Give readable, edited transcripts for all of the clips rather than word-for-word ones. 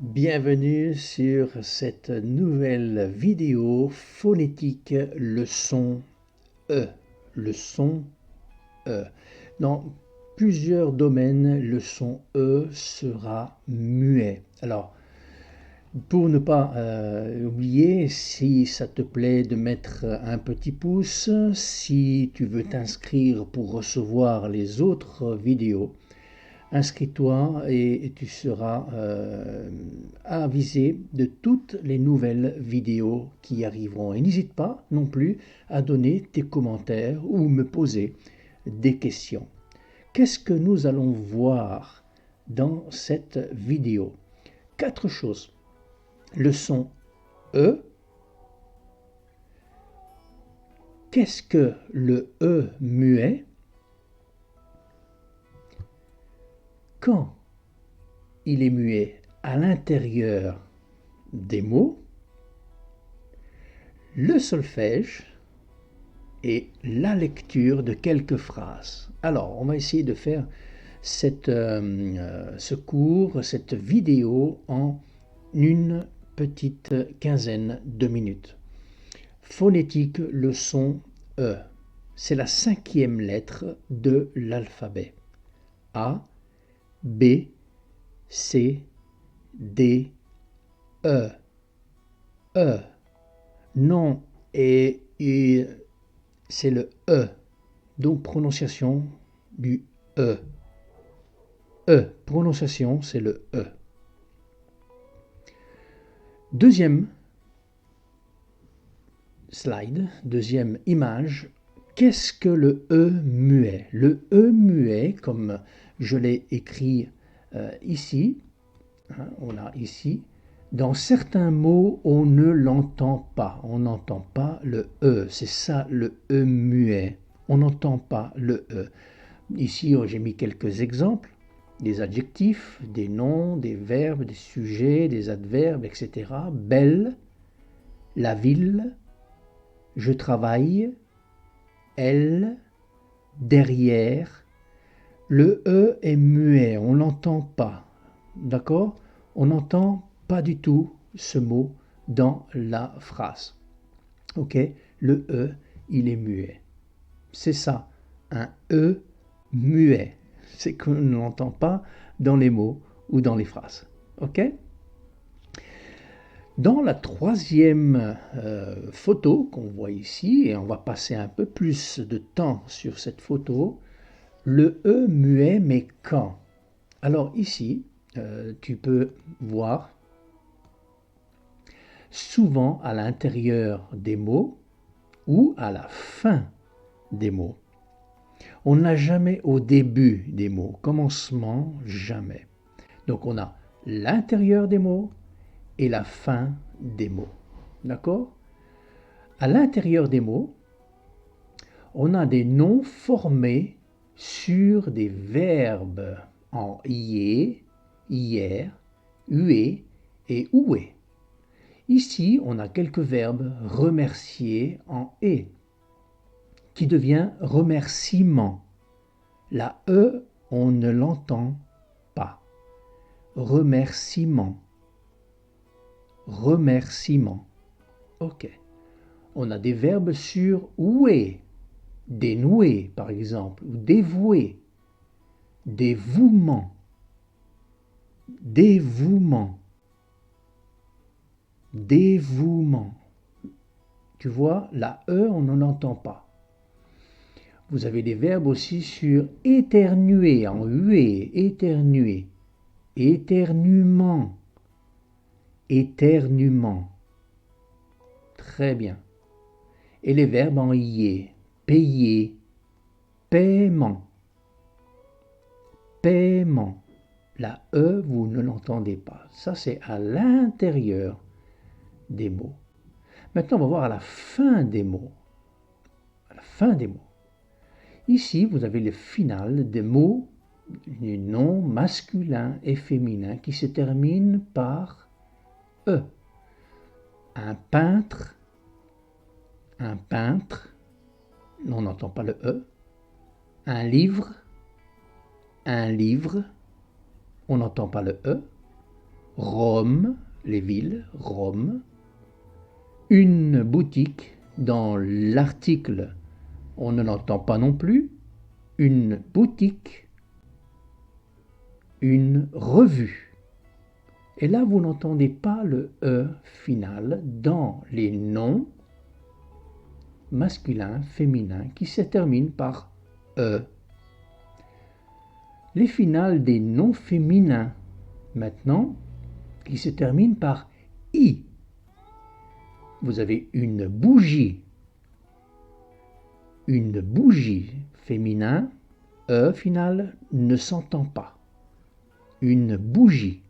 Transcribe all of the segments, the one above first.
Bienvenue sur cette nouvelle vidéo phonétique leçon E. Le son E. Dans plusieurs domaines, le son E sera muet. Alors, pour ne pas oublier, si ça te plaît de mettre un petit pouce, si tu veux t'inscrire pour recevoir les autres vidéos, inscris-toi et tu seras avisé de toutes les nouvelles vidéos qui arriveront. Et n'hésite pas non plus à donner tes commentaires ou me poser des questions. Qu'est-ce que nous allons voir dans cette vidéo? 4 choses. Le son E. Qu'est-ce que le E muet? Quand il est muet à l'intérieur des mots, le solfège et la lecture de quelques phrases. Alors, on va essayer de faire ce cours, cette vidéo en une petite quinzaine de minutes. Phonétique, le son E. C'est la 5e lettre de l'alphabet. A, B, C, D, E. E. Non, et c'est le E. Donc prononciation du E. E. Prononciation, c'est le E. Deuxième slide, deuxième image. Qu'est-ce que le E muet? Le E muet, comme je l'ai écrit ici, on a ici, dans certains mots, on ne l'entend pas. On n'entend pas le E. C'est ça le E muet. On n'entend pas le E. Ici, j'ai mis quelques exemples. Des adjectifs, des noms, des verbes, des sujets, des adverbes, etc. Belle, la ville, je travaille, elle, derrière. Le E est muet, on ne l'entend pas. D'accord? On n'entend pas du tout ce mot dans la phrase. Ok? Le E, il est muet. C'est ça, un E muet. C'est qu'on ne l'entend pas dans les mots ou dans les phrases. Ok? Dans la troisième photo qu'on voit ici, et on va passer un peu plus de temps sur cette photo, le E muet, mais quand? Alors ici, tu peux voir souvent à l'intérieur des mots ou à la fin des mots. On n'a jamais au début des mots, commencement, jamais. Donc on a l'intérieur des mots et la fin des mots. D'accord? À l'intérieur des mots, on a des noms formés sur des verbes en ié, hier, hué et oué. Ici, on a quelques verbes remercier en et, qui devient remerciement. La E, on ne l'entend pas. Remerciement. Remerciement. Ok. On a des verbes sur oué. Dénouer, par exemple, ou dévouer. Dévouement. Dévouement. Dévouement. Tu vois, la E, on n'en entend pas. Vous avez des verbes aussi sur éternuer, en huée, éternuer. Éternuement. Éternuement. Très bien. Et les verbes en ié. Payer. Paiement. Paiement. La E, vous ne l'entendez pas. Ça, c'est à l'intérieur des mots. Maintenant, on va voir à la fin des mots. À la fin des mots. Ici, vous avez le final des mots, des noms masculins et féminins qui se terminent par E. Un peintre, on n'entend pas le E. Un livre, on n'entend pas le E. Rome, les villes, Rome. Une boutique, dans l'article, on ne l'entend pas non plus. Une boutique. Une revue. Et là, vous n'entendez pas le E final dans les noms masculins, féminins, qui se terminent par E. Les finales des noms féminins, maintenant, qui se terminent par I. Vous avez une bougie. Une bougie féminin, E final, ne s'entend pas. Une bougie.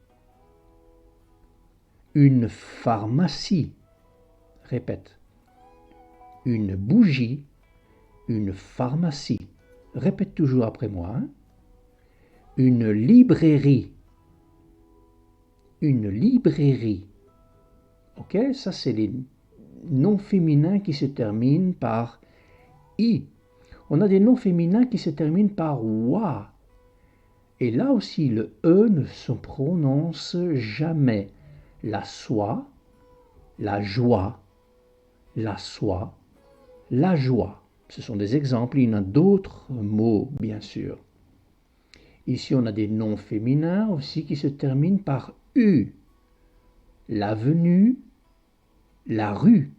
Une pharmacie. Répète. Une bougie, une pharmacie. Répète toujours après moi. Hein? Une librairie. Une librairie. Ok, ça c'est les noms féminins qui se terminent par I. On a des noms féminins qui se terminent par wa. Et là aussi, le E ne se prononce jamais. La soie, la joie, la soie, la joie. Ce sont des exemples, il y en a d'autres mots, bien sûr. Ici, on a des noms féminins aussi qui se terminent par U. L'avenue, la rue.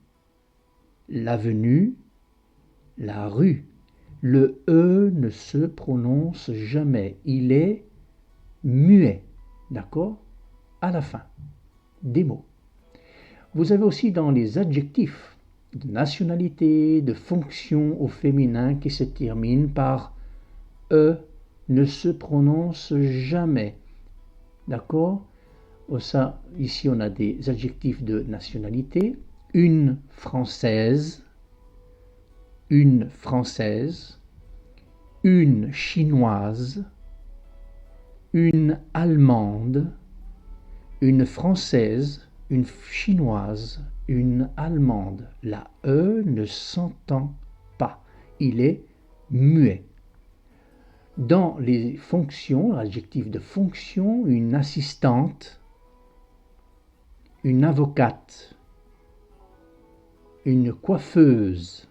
L'avenue, la rue. Le E ne se prononce jamais. Il est muet. D'accord? À la fin des mots. Vous avez aussi dans les adjectifs de nationalité, de fonction au féminin qui se terminent par E, ne se prononce jamais. D'accord? Ça, ici, on a des adjectifs de nationalité. Une française, une chinoise, une allemande, une française, une chinoise, une allemande. La E ne s'entend pas. Il est muet. Dans les fonctions, l'adjectif de fonction, une assistante, une avocate, une coiffeuse,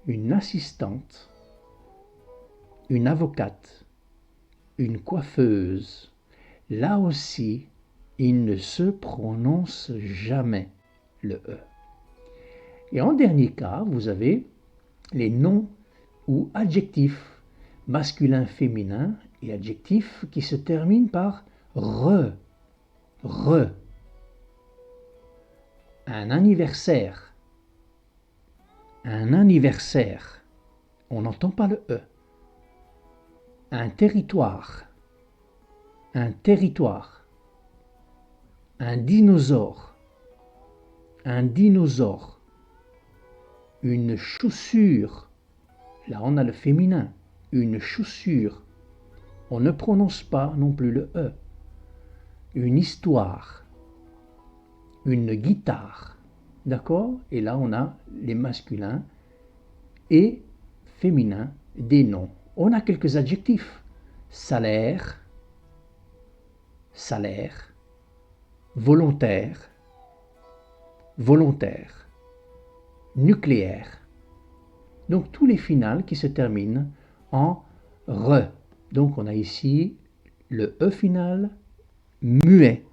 une assistante, une avocate, une coiffeuse. Là aussi, il ne se prononce jamais le E. Et en dernier cas, vous avez les noms ou adjectifs masculins, féminins et adjectifs qui se terminent par re. Un anniversaire. Un anniversaire. On n'entend pas le E. Un territoire. Un territoire. Un dinosaure. Un dinosaure. Une chaussure. Là, on a le féminin. Une chaussure. On ne prononce pas non plus le E. Une histoire. Une guitare. D'accord? Et là, on a les masculins et féminins des noms. On a quelques adjectifs. Salaire. Salaire. Volontaire. Volontaire. Nucléaire. Donc tous les finales qui se terminent en re. Donc on a ici le E final muet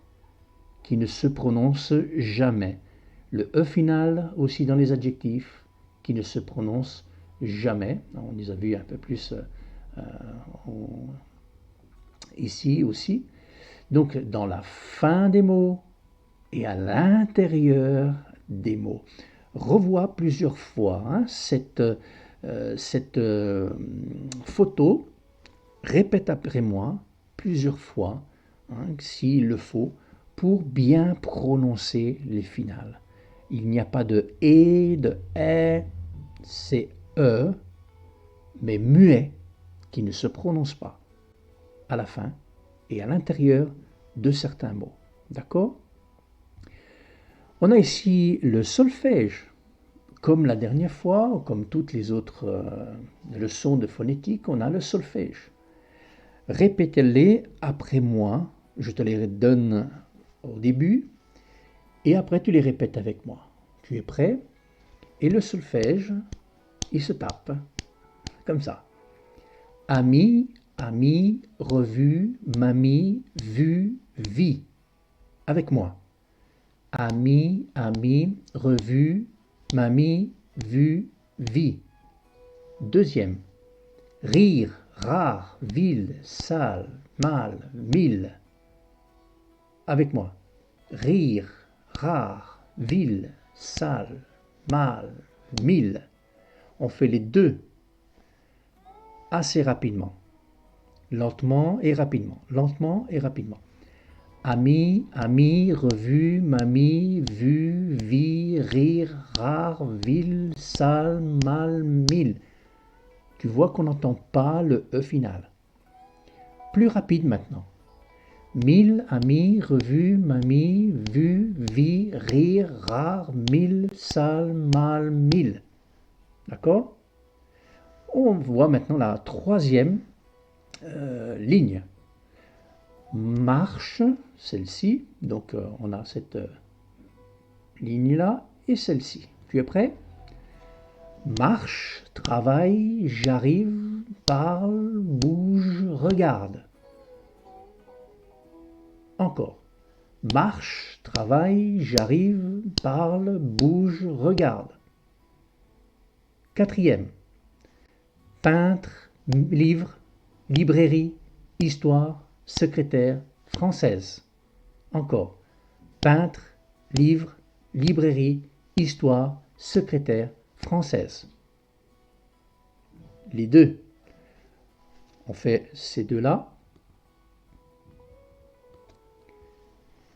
qui ne se prononce jamais. Le E final aussi dans les adjectifs qui ne se prononce jamais. On les a vus un peu plus ici aussi. Donc dans la fin des mots et à l'intérieur des mots. Revois plusieurs fois cette photo, répète après moi plusieurs fois, s'il le faut, pour bien prononcer les finales. Il n'y a pas de et, de c'est e, mais muet, qui ne se prononce pas à la fin et à l'intérieur de certains mots. D'accord? On a ici le solfège. Comme la dernière fois, comme toutes les autres leçons de phonétique, on a le solfège. Répétez-les après moi Je te les donne au début et après tu les répètes avec moi. Tu es prêt? Et le solfège, il se tape comme ça. Ami, ami, revue, mamie, vue, vie. Avec moi. Ami, ami, revue, mamie, vue, vie. Deuxième. Rire, rare, ville, sale, mal, mille. Avec moi. Rire, rare, ville, sale, mal, mille. On fait les deux assez rapidement. Lentement et rapidement. Lentement et rapidement. Ami, ami, revue, mamie, vue, vie, rire, rare, ville, sale, mal, mille. Tu vois qu'on n'entend pas le E final. Plus rapide maintenant. Mille, amis, revue, mamie, vue, vie, rire, rare, mille, sale, mal, mille. D'accord? On voit maintenant la troisième ligne. Marche, celle-ci. Donc on a cette ligne-là et celle-ci. Tu es prêt? Marche, travaille, j'arrive, parle, bouge, regarde. Encore. Marche, travaille, j'arrive, parle, bouge, regarde. Quatrième. Peintre, livre, librairie, histoire, secrétaire, française. Encore. Peintre, livre, librairie, histoire, secrétaire, française. Les deux. On fait ces deux-là.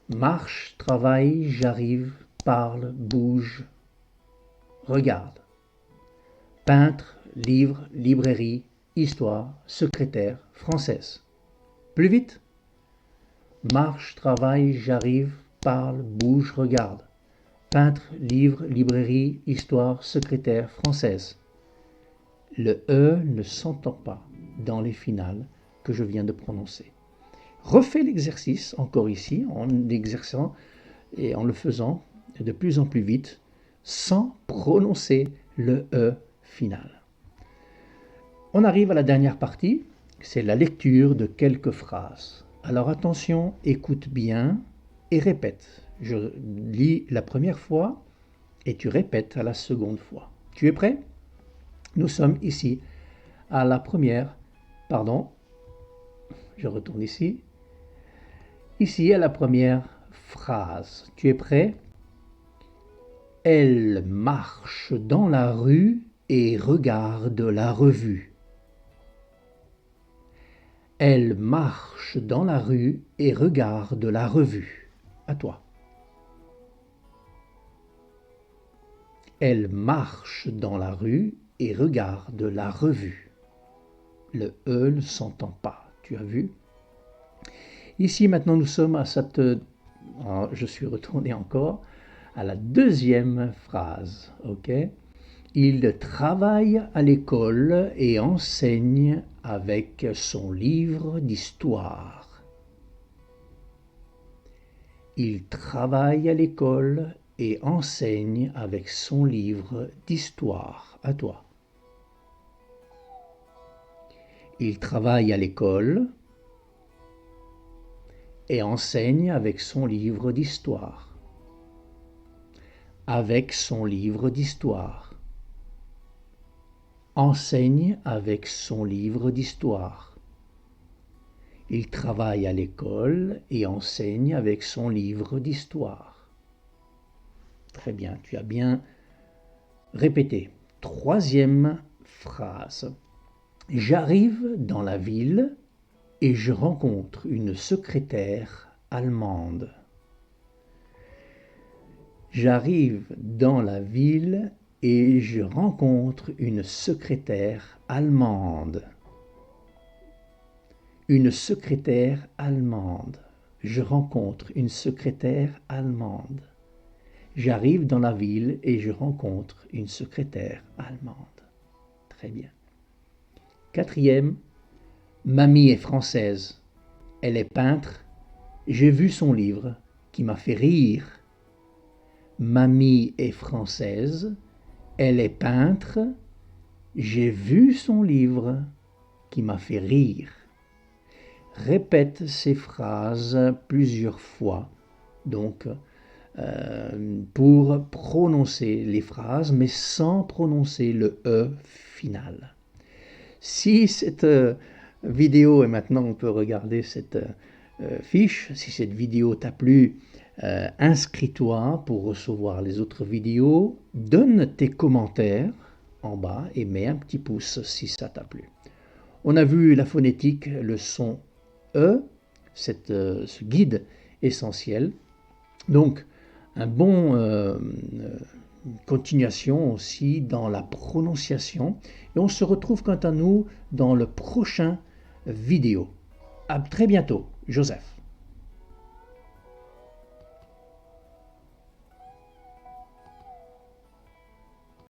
Marche, travaille, j'arrive, parle, bouge, regarde. Peintre, livre, librairie, histoire, secrétaire, française. Plus vite. Marche, travaille, j'arrive, parle, bouge, regarde. Peintre, livre, librairie, histoire, secrétaire, française. Le E ne s'entend pas dans les finales que je viens de prononcer. Refais l'exercice encore ici en l'exerçant et en le faisant de plus en plus vite sans prononcer le E final. On arrive à la dernière partie, c'est la lecture de quelques phrases. Alors attention, écoute bien et répète. Je lis la première fois et tu répètes à la seconde fois. Tu es prêt? Nous sommes ici à la première, je retourne ici. Ici à la première phrase. Tu es prêt? Elle marche dans la rue et regarde la revue. Elle marche dans la rue et regarde la revue. À toi. Elle marche dans la rue et regarde la revue. Le E ne s'entend pas. Tu as vu? Ici, maintenant, nous sommes à cette... je suis retourné encore à la deuxième phrase. Ok? Il travaille à l'école et enseigne avec son livre d'histoire. Il travaille à l'école et enseigne avec son livre d'histoire. À toi. Il travaille à l'école et enseigne avec son livre d'histoire. Avec son livre d'histoire. Enseigne avec son livre d'histoire. Il travaille à l'école et enseigne avec son livre d'histoire. Très bien, tu as bien répété. Troisième phrase. J'arrive dans la ville et je rencontre une secrétaire allemande. J'arrive dans la ville et je rencontre une secrétaire allemande. Une secrétaire allemande. Je rencontre une secrétaire allemande. J'arrive dans la ville et je rencontre une secrétaire allemande. Très bien. Quatrième, mamie est française. Elle est peintre J'ai vu son livre qui m'a fait rire. Mamie est française, elle est peintre. J'ai vu son livre qui m'a fait rire. Répète ces phrases plusieurs fois, donc pour prononcer les phrases, mais sans prononcer le E final. Si cette vidéo, et maintenant on peut regarder cette fiche, si cette vidéo t'a plu, inscris-toi pour recevoir les autres vidéos, donne tes commentaires en bas et mets un petit pouce si ça t'a plu. On a vu la phonétique, le son E, ce guide essentiel. Donc, un bon continuation aussi dans la prononciation. Et on se retrouve quant à nous dans le prochain vidéo. À très bientôt, Joseph.